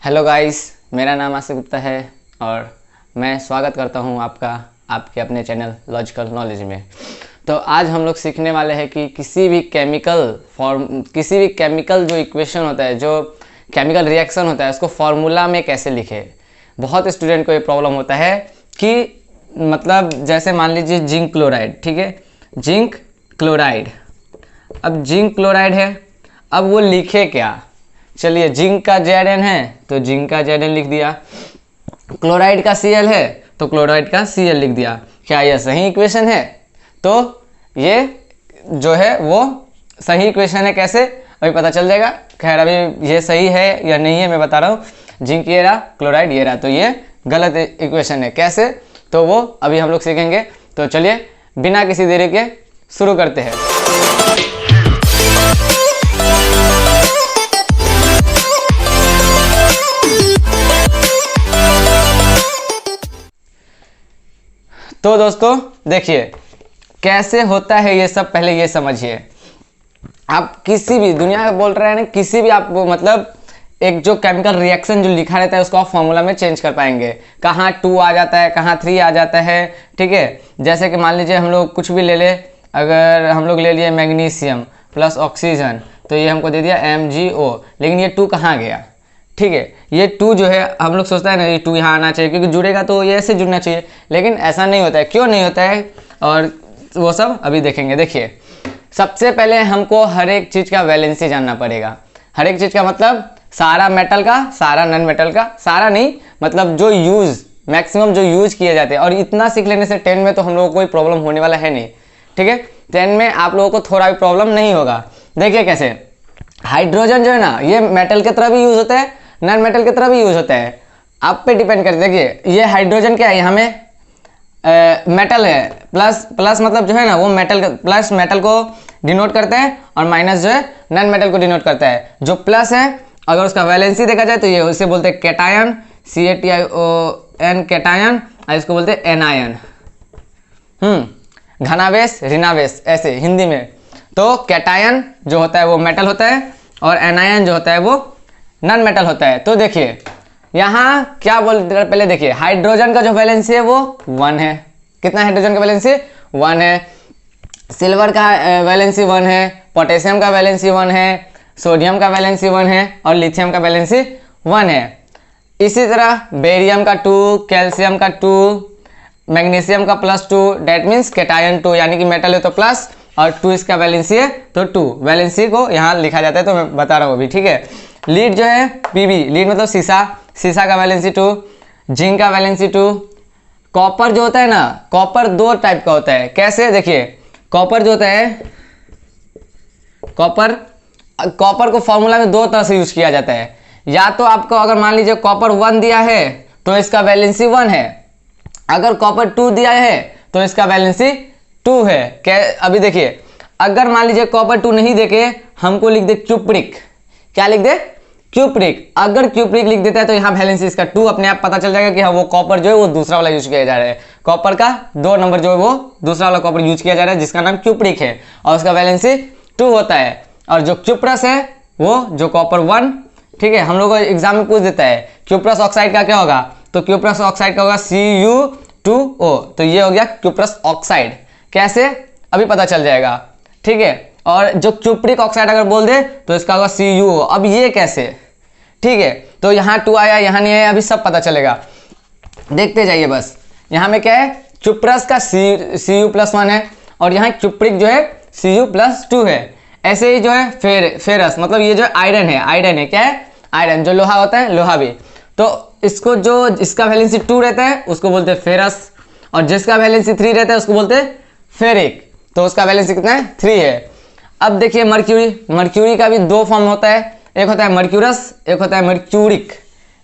Hello guys, मेरा नाम आसिफ गुप्ता है और मैं स्वागत करता हूं आपका आपके अपने चैनल लॉजिकल नॉलेज में। तो आज हम लोग सीखने वाले हैं कि किसी भी केमिकल जो इक्वेशन होता है, जो केमिकल रिएक्शन होता है, उसको फार्मूला में कैसे लिखे। बहुत स्टूडेंट को ये प्रॉब्लम होता है कि मतलब जैसे मान लीजिए जिंक क्लोराइड, ठीक है, जिंक क्लोराइड। अब जिंक क्लोराइड है, अब वो लिखे क्या। चलिए, जिंक का Zn है तो जिंक का Zn लिख दिया, क्लोराइड का Cl है तो क्लोराइड का Cl लिख दिया। क्या यह सही इक्वेशन है? तो ये जो है वो सही इक्वेशन है। कैसे, अभी पता चल जाएगा। खैर, अभी ये सही है या नहीं है मैं बता रहा हूँ। जिंक ये रहा, क्लोराइड ये रहा, तो ये गलत इक्वेशन है। कैसे, तो वो अभी हम लोग सीखेंगे। तो चलिए बिना किसी देरी के शुरू करते हैं। तो दोस्तों देखिए कैसे होता है ये सब, पहले ये समझिए। आप किसी भी दुनिया में बोल रहे हैं ना, किसी भी आप मतलब एक जो केमिकल रिएक्शन जो लिखा रहता है उसको आप फॉर्मूला में चेंज कर पाएंगे। कहाँ 2 आ जाता है, कहाँ 3 आ जाता है, ठीक है। जैसे कि मान लीजिए हम लोग कुछ भी ले ले, अगर हम लोग ले लिए मैग्नीशियम प्लस ऑक्सीजन, तो ये हमको दे दिया MgO, लेकिन ये 2 कहाँ गया, ठीक है। ये 2 जो है हम लोग सोचता है ना ये 2 यहाँ आना चाहिए, क्योंकि जुड़ेगा तो ये ऐसे जुड़ना चाहिए, लेकिन ऐसा नहीं होता है। क्यों नहीं होता है और वो सब अभी देखेंगे। देखिए, सबसे पहले हमको हर एक चीज़ का वैलेंसी जानना पड़ेगा। हर एक चीज़ का मतलब सारा मेटल का, सारा नॉन मेटल का, सारा नहीं मतलब जो मैक्सिमम जो यूज किए जाते हैं। और इतना सीख लेने से 10 में तो हम लोगों को कोई प्रॉब्लम होने वाला है नहीं, ठीक है। 10 में आप लोगों को थोड़ा भी प्रॉब्लम नहीं होगा। देखिए कैसे, हाइड्रोजन जो है ना, ये मेटल की तरह भी यूज होता है, नॉन मेटल की तरह भी यूज होता है। आप पे डिपेंड करते हैं। देखिए ये हाइड्रोजन क्या है, यहाँ में मेटल है, प्लस मतलब जो है ना वो मेटल, प्लस मेटल को डिनोट करता है और माइनस जो है नॉन मेटल को डिनोट करता है। जो प्लस है अगर उसका वैलेंसी देखा जाए तो ये उसे बोलते हैं कैटायन, CATION कैटायन, और इसको बोलते हैं एनायन। घनावेश ऋणावेश ऐसे हिंदी में। तो कैटायन जो होता है वो मेटल होता है और एनायन जो होता है वो नॉन मेटल होता है। तो देखिए यहाँ क्या बोलते हैं, पहले देखिए हाइड्रोजन का जो वैलेंसी है वो 1 है। कितना हाइड्रोजन का वैलेंसी? 1 है। सिल्वर का वैलेंसी 1 है, पोटेशियम का वैलेंसी 1 है, सोडियम का वैलेंसी 1 है और लिथियम का वैलेंसी 1 है। इसी तरह बेरियम का 2, कैल्शियम का 2, मैग्नीशियम का +2, डेट मीन्स कैटायन 2, यानी कि मेटल है तो प्लस और 2 इसका वैलेंसी है तो 2 वैलेंसी को यहाँ लिखा जाता है। तो मैं बता रहा हूँ अभी, ठीक है। लीड जो है Pb, लीड मतलब शीशा का वैलेंसी 2, जिंक का वैलेंसी 2। कॉपर जो होता है ना, कॉपर 2 टाइप का होता है। कैसे, देखिए कॉपर जो होता है, कॉपर को फॉर्मूला में 2 तरह से यूज किया जाता है। या तो आपको अगर मान लीजिए कॉपर 1 दिया है तो इसका वैलेंसी 1 है, अगर कॉपर 2 दिया है तो इसका वैलेंसी 2 है। क्या, अभी देखिए अगर मान लीजिए कॉपर 2 नहीं देके हमको लिख दे क्यूप्रिक, क्या लिख दे? क्यूप्रिक। अगर क्यूप्रिक लिख देता है तो यहाँ वैलेंसी इसका 2, अपने आप पता चल जाएगा कि हाँ वो कॉपर जो है वो दूसरा वाला यूज किया जा रहा है। कॉपर का 2 नंबर जो है वो दूसरा वाला कॉपर यूज किया जा रहा है जिसका नाम क्यूप्रिक है और उसका वैलेंसी 2 होता है। और जो क्यूप्रस है वो जो कॉपर 1, ठीक है, हम लोग को एग्जाम में पूछ देता है क्यूप्रस ऑक्साइड का क्या होगा, तो क्यूप्रस ऑक्साइड का होगा Cu2O। तो ये हो गया क्यूप्रस ऑक्साइड। कैसे, अभी पता चल जाएगा, ठीक है। और जो क्यूप्रिक ऑक्साइड अगर बोल दे तो इसका होगा CuO। अब ये कैसे, ठीक है। तो यहाँ 2 आया, यहाँ नहीं आया, अभी सब पता चलेगा, देखते जाइए बस। यहाँ में क्या है, क्यूप्रस का Cu+1 है और यहाँ क्यूप्रिक जो है Cu+2 है। ऐसे ही जो है फेरस मतलब ये जो आयरन है, आयरन है, क्या है? आयरन। जो लोहा होता है, लोहा भी। तो इसको जो इसका वैलेंसी 2 रहता है उसको बोलते हैं फेरस, और जिसका वैलेंसी 3 रहता है उसको बोलते हैं फेरिक। तो उसका वैलेंसी कितना है? 3 है। अब देखिए मर्क्यूरी का भी 2 फॉर्म होता है, एक होता है मर्क्यूरस, एक होता है मर्क्यूरिक,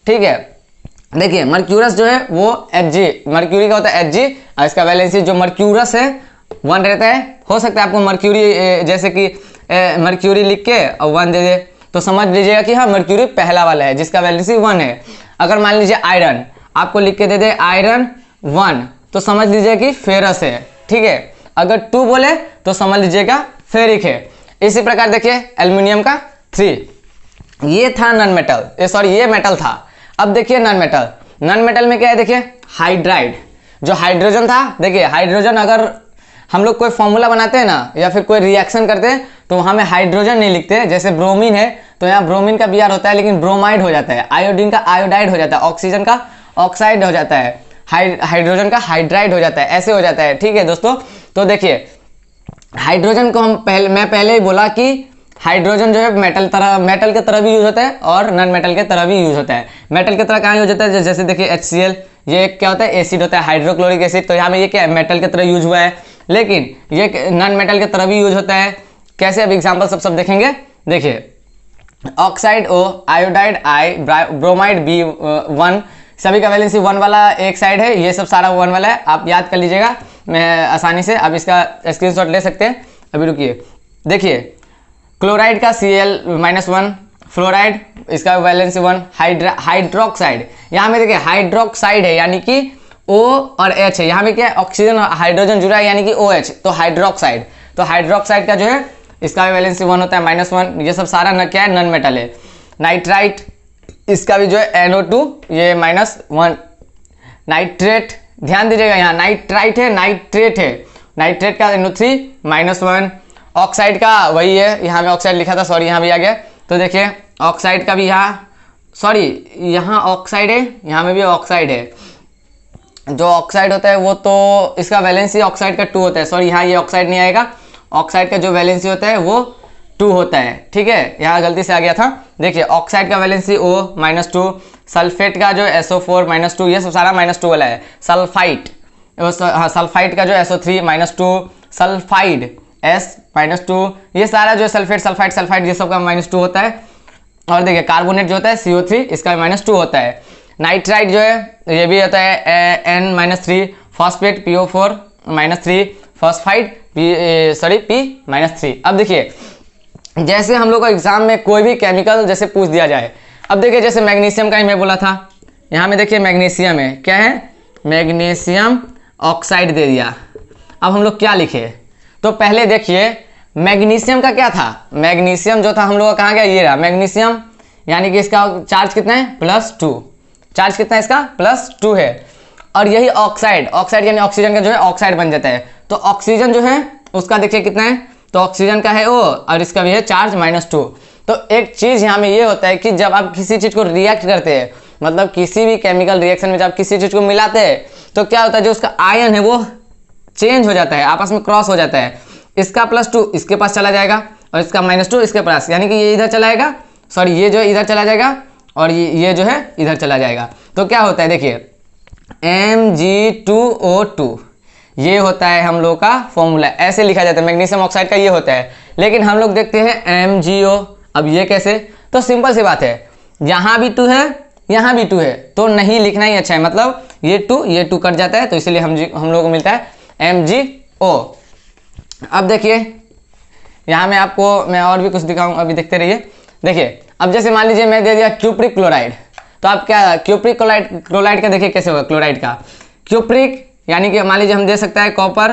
ठीक है। देखिए मर्क्यूरस जो है वो Hg, मर्क्यूरी का होता है Hg, और इसका वैलेंसी जो मर्क्यूरस है 1 रहता है। हो सकता है आपको मर्क्यूरी जैसे कि मर्क्यूरी लिख के और 1 दे दे तो समझ लीजिएगा कि हाँ मर्क्यूरी पहला वाला है जिसका वैलेंसी 1 है। अगर मान लीजिए आयरन आपको लिख के दे दे आयरन 1 तो समझ लीजिए कि फेरस है, ठीक है। अगर 2 बोले तो समझ लीजिएगा फेरिक है। इसी प्रकार देखिए एल्युमिनियम का 3, ये था नॉन मेटल, सॉरी ये मेटल था, अब देखिए नॉन मेटल, नॉन मेटल में क्या है, देखिए हाइड्राइड, जो हाइड्रोजन था, देखिए हाइड्रोजन अगर हम लोग कोई फॉर्मूला बनाते हैं ना या फिर कोई रिएक्शन करते हैं तो वहाँ में हाइड्रोजन नहीं लिखते, जैसे ब्रोमीन है तो यहाँ ब्रोमीन का Br होता है लेकिन ब्रोमाइड हो जाता है, आयोडीन का आयोडाइड हो जाता है, ऑक्सीजन का ऑक्साइड हो जाता है, हाइड्रोजन का हाइड्राइड हो जाता है, ऐसे हो जाता है। ठीक है दोस्तों, तो देखिए हाइड्रोजन को मैं पहले ही बोला कि हाइड्रोजन जो है मेटल के तरह भी यूज होता है और नॉन मेटल के तरह भी यूज होता है। मेटल की तरह कहाँ यूज होता है, जैसे देखिए HCl, ये क्या होता है, एसिड होता है, हाइड्रोक्लोरिक एसिड, तो यहाँ में ये क्या है, मेटल की तरह यूज हुआ है, लेकिन ये नॉन मेटल की तरह भी यूज होता है। कैसे, अब एग्जाम्पल सब देखेंगे। देखिए oxide O, iodide I, bromide B1, सभी का वैलेंसी 1 वाला एक साइड है, ये सब सारा 1 वाला है, आप याद कर लीजिएगा, मैं आसानी से अब इसका स्क्रीनशॉट ले सकते हैं। अभी रुकिए, देखिए क्लोराइड का Cl-1, फ्लोराइड इसका वैलेंसी 1, हाइड्रोक्साइड, यहाँ में देखिए हाइड्रोक्साइड है यानी कि O और H है, यहाँ में क्या है, ऑक्सीजन और हाइड्रोजन जुड़ा है यानी कि OH, तो हाइड्रोक्साइड, तो हाइड्रोक्साइड का जो है इसका भी वैलेंसी 1 होता है, -1, ये सब सारा क्या है, नॉन मेटल है। नाइट्राइट, इसका भी जो है NO2, ये -1। नाइट्रेट, ध्यान दीजिएगा यहाँ नाइट्राइट है, नाइट्रेट है, नाइट्रेट का NO3 -1। ऑक्साइड का वही है, यहाँ में ऑक्साइड लिखा था, सॉरी यहाँ भी आ गया, तो देखिए ऑक्साइड का भी यहाँ, सॉरी यहाँ ऑक्साइड है, यहाँ में भी ऑक्साइड है, जो ऑक्साइड होता है वो तो इसका वैलेंसी ऑक्साइड का 2 होता है, सॉरी यहाँ ये ऑक्साइड नहीं आएगा, ऑक्साइड का जो वैलेंसी होता है वो 2 होता है। ठीक है, यहाँ गलती से आ गया था। देखिए ऑक्साइड का वैलेंसी O -2, सल्फेट का जो SO4 -2, ये सब सारा -2 वाला है। सल्फाइट, हाँ सल्फाइट का जो SO3 -2, सल्फाइड S -2, ये सारा जो सल्फेट सल्फाइड सल्फाइड ये सब का -2 होता है। और देखिए कार्बोनेट जो होता है CO3, इसका -2 होता है। नाइट्राइट जो है ये भी होता है N-3, phosphate PO4 -3, phosphide P-3। अब देखिए जैसे हम लोग को एग्जाम में कोई भी केमिकल जैसे पूछ दिया जाए, अब देखिए जैसे मैग्नीशियम का ही मैं बोला था, यहाँ में देखिए मैग्नीशियम है, क्या है, मैग्नीशियम ऑक्साइड दे दिया। अब हम लोग क्या लिखे, तो पहले देखिए मैग्नीशियम का क्या था, मैग्नीशियम जो था हम लोग का कहाँ गया, ये रहा मैग्नीशियम, यानी कि इसका चार्ज कितना है, +2, चार्ज कितना है इसका, +2 है। और यही ऑक्साइड, ऑक्साइड यानी ऑक्सीजन का जो है ऑक्साइड बन जाता है, तो ऑक्सीजन जो है उसका देखिए कितना है, तो ऑक्सीजन का है O और इसका भी है चार्ज -2। तो एक चीज यहाँ में ये होता है कि जब आप किसी चीज को रिएक्ट करते हैं, मतलब किसी भी केमिकल रिएक्शन में जब किसी चीज को मिलाते हैं तो क्या होता है, जो उसका आयन है वो चेंज हो जाता है, आपस में क्रॉस हो जाता है, इसका +2 इसके पास चला जाएगा और इसका -2 इसके पास, यानी कि ये इधर चला जाएगा, सॉरी ये जो इधर चला जाएगा और ये जो है इधर चला जाएगा। तो क्या होता है, देखिए Mg2O2, ये होता है हम लोग का फॉर्मूला, ऐसे लिखा जाता है, मैग्नीशियम ऑक्साइड का ये होता है। लेकिन हम लोग देखते हैं MgO, अब ये कैसे, तो सिंपल सी बात है, यहाँ भी 2 है यहाँ भी 2 है, तो नहीं लिखना ही अच्छा है, मतलब ये 2 कट जाता है, तो इसलिए हम लोग को मिलता है MgO। अब देखिए यहाँ में आपको मैं और भी कुछ दिखाऊंगा, अभी देखते रहिए। देखिए अब जैसे मान लीजिए मैं दे दिया क्यूप्रिक क्लोराइड, तो आप क्या क्यूप्रिक क्लोराइड का देखिए कैसे होगा, क्लोराइड का क्यूप्रिक यानी कि मान लीजिए हम दे सकता है कॉपर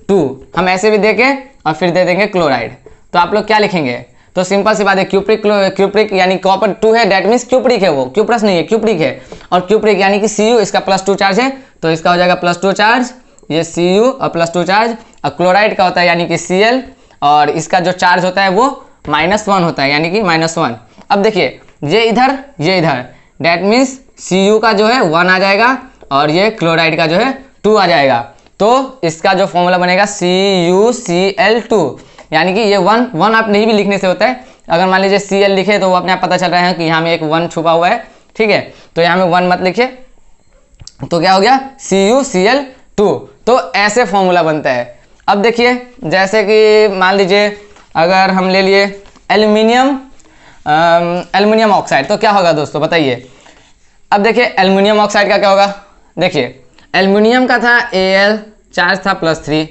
2, हम ऐसे भी देके और फिर दे देंगे क्लोराइड, तो आप लोग क्या लिखेंगे, तो सिंपल सी बात है, क्यूप्रिक यानी कॉपर 2 है, डेट मीन्स क्यूप्रिक है, वो क्यूप्रस नहीं है, क्यूप्रिक है। और क्यूप्रिक यानी कि Cu, इसका +2 चार्ज है, तो इसका हो जाएगा +2 चार्ज, ये Cu और +2 चार्ज। और क्लोराइड का होता है यानी कि Cl, और इसका जो चार्ज होता है वो -1 होता है, यानी कि -1। अब देखिए ये इधर डेट मीन्स Cu का जो है 1 आ जाएगा और ये क्लोराइड का जो है 2 आ जाएगा, तो इसका जो फॉर्मूला बनेगा CuCl2, यानी कि ये 1 आप नहीं भी लिखने से होता है, अगर मान लीजिए Cl लिखे तो वो अपने आप पता चल रहा है कि यहाँ में एक 1 छुपा हुआ है, ठीक है, तो यहाँ में 1 मत लिखिए, तो क्या हो गया CuCl2, तो ऐसे फॉर्मूला बनता है। अब देखिए जैसे कि मान लीजिए अगर हम ले लिए एल्युमिनियम ऑक्साइड, तो क्या होगा दोस्तों बताइए। अब देखिए एल्युमिनियम ऑक्साइड का क्या होगा, देखिए एल्युमिनियम का था Al, चार्ज था +3।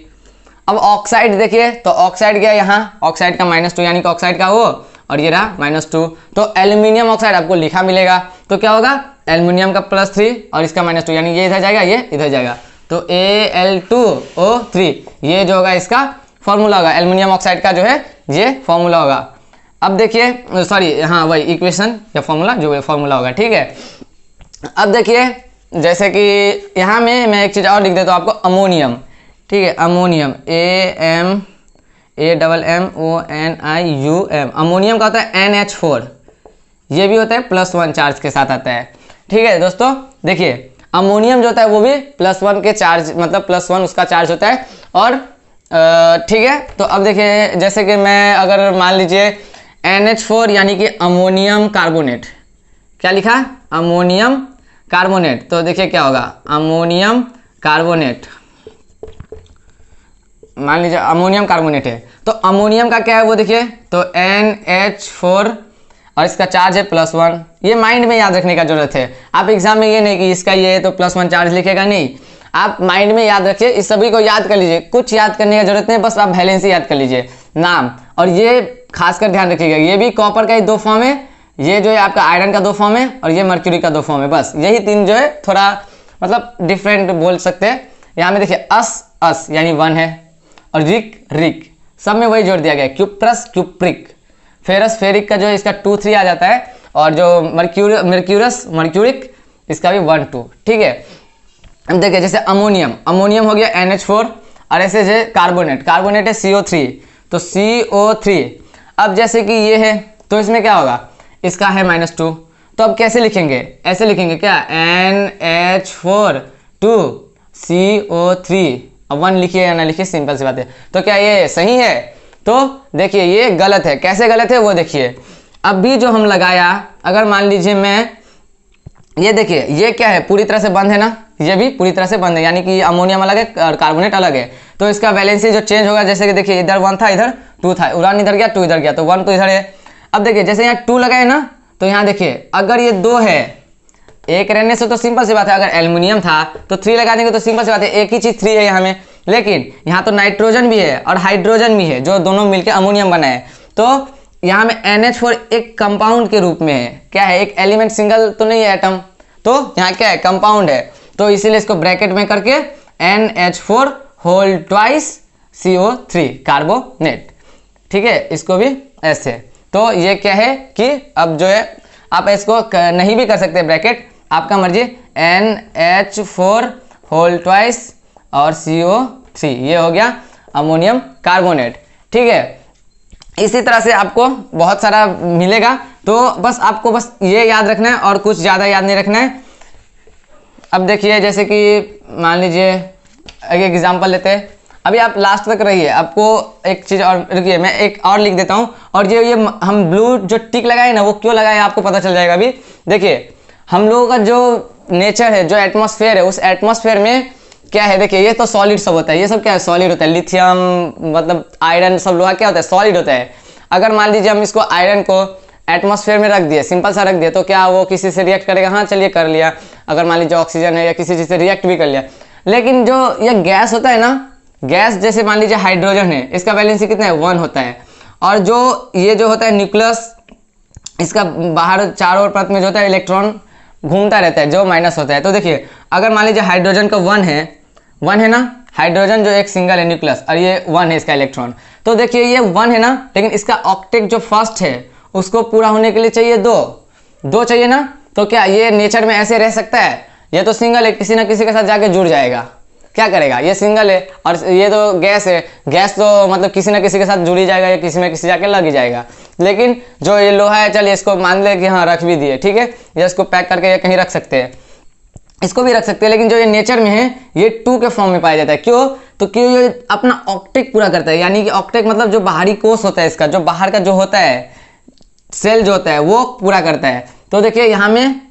अब ऑक्साइड देखिए, तो ऑक्साइड गया यहाँ, ऑक्साइड का -2 यानी कि ऑक्साइड का वो, और ये रहा -2, तो एल्युमिनियम ऑक्साइड आपको लिखा मिलेगा, तो क्या होगा एल्युमिनियम का +3 और इसका -2, यानी ये इधर जाएगा ये इधर जाएगा, तो Al2O3, ये जो होगा इसका फॉर्मूला होगा, एल्युमिनियम ऑक्साइड का जो है ये फॉर्मूला होगा। अब देखिए, सॉरी, हाँ वही इक्वेशन या फॉर्मूला, जो फॉर्मूला होगा, ठीक है। अब देखिए जैसे कि यहाँ में मैं एक चीज़ और लिख देता हूँ आपको, अमोनियम, ठीक है, अमोनियम, AMONIUM, अमोनियम का होता है NH4, ये भी होता है +1 चार्ज के साथ आता है, ठीक है दोस्तों। देखिए अमोनियम जो होता है वो भी +1 के चार्ज, मतलब +1 उसका चार्ज होता है। और ठीक है, तो अब देखिए जैसे कि मैं अगर मान लीजिए NH4 यानी कि अमोनियम कार्बोनेट, क्या लिखा, अमोनियम कार्बोनेट, तो देखिए क्या होगा, अमोनियम कार्बोनेट, मान लीजिए अमोनियम कार्बोनेट है, तो अमोनियम का क्या है वो देखिए, तो NH4 और इसका चार्ज है +1। ये माइंड में याद रखने का जरूरत है, आप एग्जाम में ये नहीं कि इसका ये है तो +1 चार्ज लिखेगा, नहीं, आप माइंड में याद रखिए, इस सभी को याद कर लीजिए, कुछ याद करने की जरूरत नहीं, बस आप वैलेंसी याद कर लीजिए, नाम। और ये खासकर ध्यान रखिएगा, ये भी कॉपर का ही 2 फॉर्म है, ये जो है आपका आयरन का 2 फॉर्म है, और ये मर्क्यूरी का 2 फॉर्म है, बस यही 3 जो है थोड़ा मतलब डिफरेंट बोल सकते हैं। यहाँ में देखिए अस यानी 1 है, और रिक सब में वही जोड़ दिया गया है, क्यूप्रस क्यूप्रिक, फेरस फेरिक का जो है इसका 2 3 आ जाता है, और जो मर्क्यूरिक इसका भी 1 2, ठीक है। अब देखिए जैसे अमोनियम हो गया NH4, और ऐसे जो कार्बोनेट है CO3, तो CO3। अब जैसे कि ये है तो इसमें क्या होगा, इसका है -2, तो अब कैसे लिखेंगे, ऐसे लिखेंगे क्या, NH4 2 CO3, अब 1 लिखिए या ना लिखिए, सिंपल सी बात है। तो क्या ये सही है, तो देखिए ये गलत है, कैसे गलत है वो देखिए। अब भी जो हम लगाया, अगर मान लीजिए मैं, ये देखिए ये क्या है, पूरी तरह से बंद है ना, ये भी पूरी तरह से बंद है, यानी कि अमोनियम अलग है और कार्बोनेट अलग है, तो इसका वैलेंसी जो चेंज होगा, जैसे कि देखिए इधर 1 था, इधर 2 था, 1 इधर गया 2 इधर गया, तो 1 तो इधर है। अब देखिए जैसे यहाँ 2 लगाए ना, तो यहाँ देखिए अगर ये 2 है, एक रहने से तो सिंपल सी बात है, अगर एल्युमिनियम था तो 3 लगा देंगे, तो सिंपल सी बात है, एक ही चीज 3 है यहाँ में, लेकिन यहाँ तो नाइट्रोजन भी है और हाइड्रोजन भी है, जो दोनों मिलकर अमोनियम बना है, तो यहाँ में NH4 एक कंपाउंड के रूप में है, क्या है, एक एलिमेंट, सिंगल तो नहीं है एटम, तो यहाँ क्या है, कंपाउंड है, तो इसीलिए इसको ब्रैकेट में करके NH4 whole twice CO3 carbonate, ठीक है, इसको भी ऐसे। तो ये क्या है कि अब जो है आप इसको नहीं भी कर सकते ब्रैकेट, आपका मर्जी, NH4 होल ट्वाइस और CO3, ये हो गया अमोनियम कार्बोनेट, ठीक है। इसी तरह से आपको बहुत सारा मिलेगा, तो बस आपको बस ये याद रखना है और कुछ ज़्यादा याद नहीं रखना है। अब देखिए जैसे कि मान लीजिए एक एग्जांपल लेते हैं, अभी आप लास्ट तक रहिए, आपको एक चीज़ और, रुकिए मैं एक और लिख देता हूँ, और ये हम ब्लू जो टिक लगाए ना, वो क्यों लगाए आपको पता चल जाएगा। अभी देखिए हम लोगों का जो नेचर है, जो एटमॉस्फेयर है, उस एटमॉस्फेयर में क्या है, देखिए ये तो सॉलिड सब होता है, ये सब क्या है, सॉलिड होता है, लिथियम मतलब आयरन सब लोहा क्या होता है, सॉलिड होता है। अगर मान लीजिए हम इसको आयरन को एटमॉस्फेयर में रख दिए, सिंपल सा रख दिए, तो क्या वो किसी से रिएक्ट करेगा, हाँ चलिए कर लिया, अगर मान लीजिए ऑक्सीजन है या किसी चीज़ से रिएक्ट भी कर लिया। लेकिन जो ये गैस होता है ना, गैस जैसे मान लीजिए हाइड्रोजन है, इसका वैलेंसी कितना है, 1 होता है, और जो ये जो होता है न्यूक्लियस, इसका बाहर चारों ओर परत में जो होता है इलेक्ट्रॉन घूमता रहता है, जो माइनस होता है। तो देखिए अगर मान लीजिए हाइड्रोजन का 1 है ना, हाइड्रोजन जो एक सिंगल है न्यूक्लियस, और ये 1 है इसका इलेक्ट्रॉन, तो देखिए ये 1 है ना, लेकिन इसका ऑक्टेट जो फर्स्ट है उसको पूरा होने के लिए चाहिए 2 चाहिए ना, तो क्या ये नेचर में ऐसे रह सकता है, ये तो सिंगल है, किसी ना किसी के साथ जाके जुड़ जाएगा, क्या करेगा, ये सिंगल है और ये तो गैस है, गैस तो मतलब किसी ना किसी के साथ जुड़ ही जाएगा या किसी में किसी जाके लग ही जाएगा। लेकिन जो ये लोहा है, चलिए इसको मान ले कि हाँ रख भी दिए, ठीक है, या इसको पैक करके ये कहीं रख सकते हैं, इसको भी रख सकते हैं, लेकिन जो ये नेचर में है ये 2 के फॉर्म में पाया जाता है। क्यों, तो क्यों, ये अपना ऑक्टेट पूरा करता है, यानी कि ऑक्टेट मतलब जो बाहरी कोष होता है इसका, जो बाहर का जो होता है सेल जो होता है वो पूरा करता है। तो देखिए यहाँ में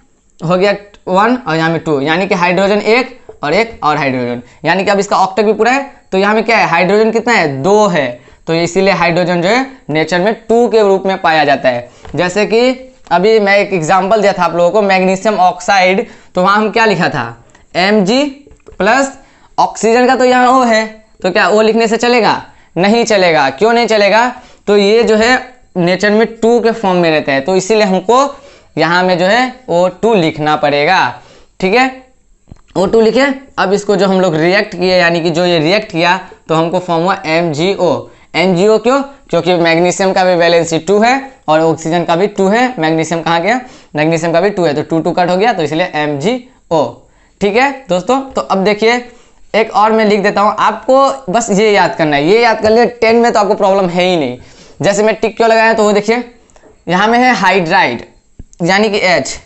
हो गया 1 और यहाँ में 2, यानी कि हाइड्रोजन 1 और 1 और हाइड्रोजन, यानी कि अब इसका ऑक्टेट भी पूरा है। तो यहाँ में क्या है, हाइड्रोजन कितना है, 2 है, तो इसीलिए हाइड्रोजन जो है नेचर में 2 के रूप में पाया जाता है। जैसे कि अभी मैं एक एग्जांपल दिया था आप लोगों को, मैग्नीशियम ऑक्साइड, तो वहाँ हम क्या लिखा था, Mg प्लस ऑक्सीजन का तो यहाँ O है, तो क्या O लिखने से चलेगा, नहीं चलेगा। क्यों नहीं चलेगा, तो ये जो है नेचर में 2 के फॉर्म में रहता है, तो इसीलिए हमको यहाँ में जो है O2 लिखना पड़ेगा, ठीक है, O2 लिखे। अब इसको जो हम लोग रिएक्ट किए, यानी कि जो ये रिएक्ट किया, तो हमको फॉर्म हुआ MgO। NGO क्यों? क्योंकि मैग्नीशियम का भी वैलेंसी 2 है और ऑक्सीजन का भी 2 है। मैग्नीशियम कहाँ गया? मैग्नीशियम का भी 2 है, तो 2 2 कट हो गया, तो इसलिए MgO। ठीक है दोस्तों, तो अब देखिए एक और मैं लिख देता हूँ, आपको बस ये याद करना है, ये याद कर लिया 10 में तो आपको प्रॉब्लम है ही नहीं। जैसे मैं टिक क्यों लगाया, तो वो देखिए यहाँ में है हाइड्राइड, यानी कि H,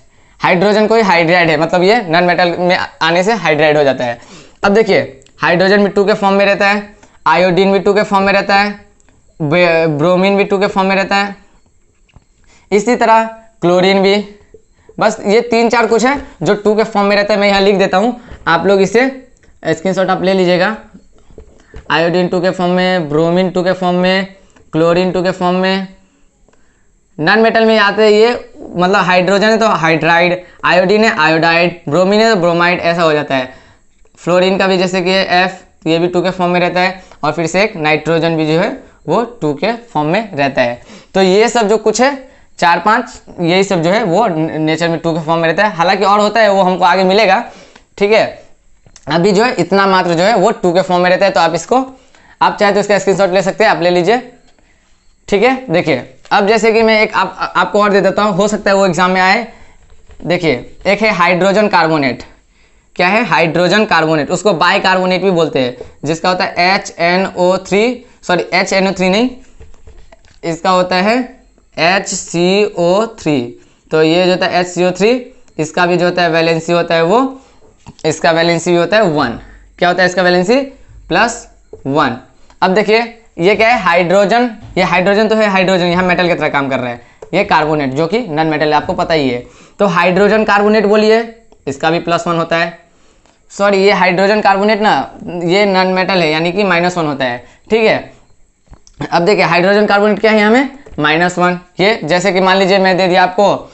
हाइड्रोजन कोई हाइड्राइड है, मतलब ये नॉन मेटल में आने से हाइड्राइड हो जाता है। अब देखिए हाइड्रोजन भी 2 के फॉर्म में रहता है, आयोडीन भी 2 के फॉर्म में रहता है, ब्रोमीन भी 2 के फॉर्म में रहता है, इसी तरह क्लोरीन भी। बस ये 3-4 कुछ है जो 2 के फॉर्म में रहता है, मैं यहाँ लिख देता हूँ, आप लोग इसे स्क्रीनशॉट आप ले लीजिएगा। आयोडीन 2 के फॉर्म में, ब्रोमीन 2 के फॉर्म में, क्लोरीन 2 के फॉर्म में। नॉन मेटल में आते हैं ये, मतलब हाइड्रोजन है तो हाइड्राइड, आयोडीन है आयोडाइड, ब्रोमीन है तो ब्रोमाइड, ऐसा हो जाता है। फ्लोरीन का भी जैसे कि F, ये भी 2 के फॉर्म में रहता है, और फिर से एक नाइट्रोजन भी जो है वो 2 के फॉर्म में रहता है। तो ये सब जो कुछ है 4-5, यही सब जो है वो नेचर में 2 के फॉर्म में रहता है। हालांकि और होता है वो हमको आगे मिलेगा, ठीक है। अभी जो है इतना मात्र जो है वो 2 के फॉर्म में रहता है, तो आप इसको, आप चाहे तो इसका स्क्रीनशॉट ले सकते हैं, आप ले लीजिए, ठीक है। देखिए अब जैसे कि मैं एक आपको और दे देता हूँ, हो सकता है वो एग्जाम में आए। देखिए एक है हाइड्रोजन कार्बोनेट, क्या है? हाइड्रोजन कार्बोनेट, उसको बाई कार्बोनेट भी बोलते हैं, जिसका होता है HNO3, सॉरी HNO3 नहीं, इसका होता है HCO3। तो ये जो होता है HCO3, इसका भी जो होता है वैलेंसी होता है वो, इसका वैलेंसी भी होता है 1। क्या होता है इसका वैलेंसी? +1। अब देखिए ये क्या है? हाइड्रोजन, ये हाइड्रोजन तो है, हाइड्रोजन यहाँ मेटल की तरह काम कर रहा है, ये कार्बोनेट जो कि नॉन मेटल है, आपको पता ही है। तो हाइड्रोजन कार्बोनेट बोलिए, इसका भी +1 होता है। सॉरी, ये हाइड्रोजन कार्बोनेट ना, ये नॉन मेटल है, यानी कि -1 होता है, ठीक है। अब देखिए हाइड्रोजन कार्बोनेट क्या है यहाँ में? -1। ये जैसे कि मान लीजिए मैं दे दिया आपको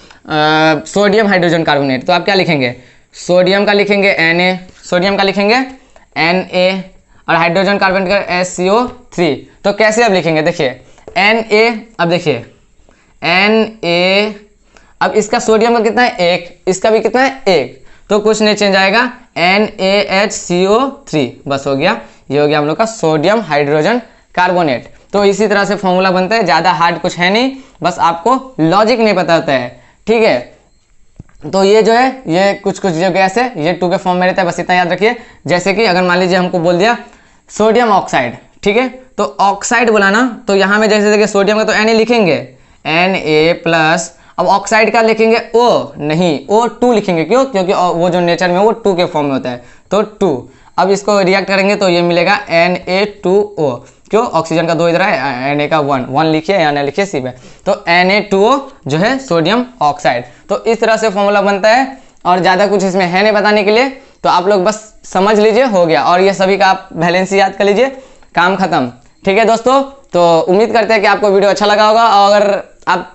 सोडियम हाइड्रोजन कार्बोनेट, तो आप क्या लिखेंगे? सोडियम का लिखेंगे Na, सोडियम का लिखेंगे Na, और हाइड्रोजन कार्बोनेट का HCO3। तो कैसे अब लिखेंगे? देखिए Na, अब देखिए Na, अब इसका सोडियम का कितना है? 1, इसका भी कितना है? 1, तो कुछ नहीं चेंज आएगा, NaHCO3, बस हो गया। ये हो गया हम लोग का सोडियम हाइड्रोजन कार्बोनेट। तो इसी तरह से फॉर्मूला बनता है, ज़्यादा हार्ड कुछ है नहीं, बस आपको लॉजिक नहीं पता होता है, ठीक है। तो ये जो है ये कुछ जो गैस है ये 2 के फॉर्म में रहता है, बस इतना याद रखिए। जैसे कि अगर मान लीजिए हमको बोल दिया सोडियम ऑक्साइड, ठीक है, तो ऑक्साइड बोला ना, तो यहाँ में जैसे देखिए सोडियम का तो Na लिखेंगे, Na+, अब ऑक्साइड का लिखेंगे O, नहीं O2 लिखेंगे, क्यों? क्योंकि वो जो नेचर में वो 2 के फॉर्म में होता है, तो 2। अब इसको रिएक्ट करेंगे तो ये मिलेगा Na2O, क्यों? ऑक्सीजन का 2 इधर है, Na का 1 लिखिए या ना लिखिए सी पे, तो Na2O जो है सोडियम ऑक्साइड। तो इस तरह से फॉर्मूला बनता है, और ज़्यादा कुछ इसमें है नहीं बताने के लिए, तो आप लोग बस समझ लीजिए, हो गया। और ये सभी का आप वैलेंसी याद कर लीजिए, काम खत्म, ठीक है दोस्तों। तो उम्मीद करते हैं कि आपको वीडियो अच्छा लगा होगा, और अगर आप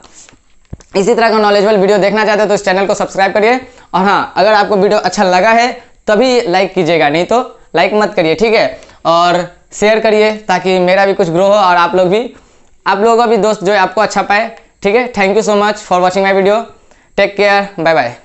इसी तरह का नॉलेजेबल वीडियो देखना चाहते हैं तो इस चैनल को सब्सक्राइब करिए। और हाँ, अगर आपको वीडियो अच्छा लगा है तभी लाइक कीजिएगा, नहीं तो लाइक मत करिए, ठीक है। और शेयर करिए ताकि मेरा भी कुछ ग्रो हो, और आप लोगों का भी दोस्त जो है आपको अच्छा पाए, ठीक है। Thank you so much for watching my video, take care, bye bye.